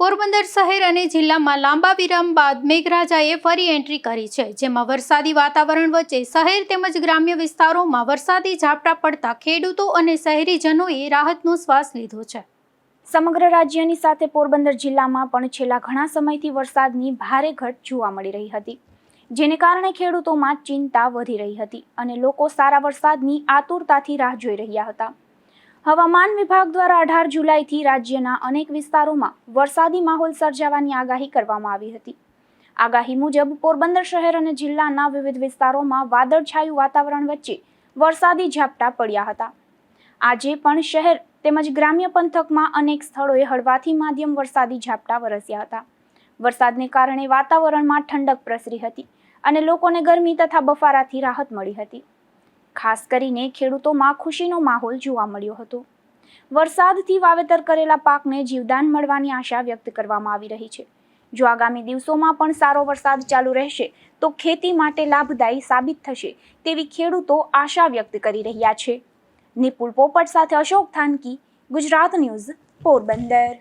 પોરબંદર શહેર અને જિલ્લામાં લાંબા વિરામ બાદ મેઘરાજાએ ફરી એન્ટ્રી કરી છે, જેમાં વરસાદી વાતાવરણ વચ્ચે શહેર તેમજ ગ્રામ્ય વિસ્તારોમાં વરસાદી ઝાપટા પડતા ખેડૂતો અને શહેરીજનોએ રાહતનો શ્વાસ લીધો છે। સમગ્ર રાજ્યની સાથે પોરબંદર જિલ્લામાં પણ છેલ્લા ઘણા સમયથી વરસાદની ભારે ઘટ જોવા મળી રહી હતી, જેને કારણે ખેડૂતોમાં ચિંતા વધી રહી હતી અને લોકો સારા વરસાદની આતુરતાથી રાહ જોઈ રહ્યા હતા। હવામાન વિભાગ દ્વારા 18 જુલાઈથી રાજ્યના અનેક વિસ્તારોમાં વરસાદી માહોલ સર્જાવાની આગાહી કરવામાં આવી હતી। આગાહી મુજબ પોરબંદર શહેર અને જિલ્લાના વિવિધ વિસ્તારોમાં વાદળછાયું વાતાવરણ વચ્ચે વરસાદી ઝાપટા પડ્યા હતા। આજે પણ શહેર તેમજ ગ્રામ્ય પંથકમાં અનેક સ્થળોએ હળવાથી માધ્યમ વરસાદી ઝાપટા વરસ્યા હતા। વરસાદને કારણે વાતાવરણમાં ઠંડક પ્રસરી હતી અને લોકોને ગરમી તથા બફારાથી રાહત મળી હતી। ખાસ કરીને ખેડૂતોમાં ખુશીનો માહોલ જોવા મળ્યો હતો। વરસાદથી વાવેતર કરેલા પાકને જીવદાન મળવાની આશા વ્યક્ત કરવામાં આવી રહી છે। જો આગામી દિવસોમાં પણ સારો વરસાદ ચાલુ રહેશે તો ખેતી માટે લાભદાયી સાબિત થશે તેવી ખેડૂતો આશા વ્યક્ત કરી રહ્યા છે। નિપુલ પોપટ સાથે અશોક થાનકી, ગુજરાત ન્યૂઝ, પોરબંદર।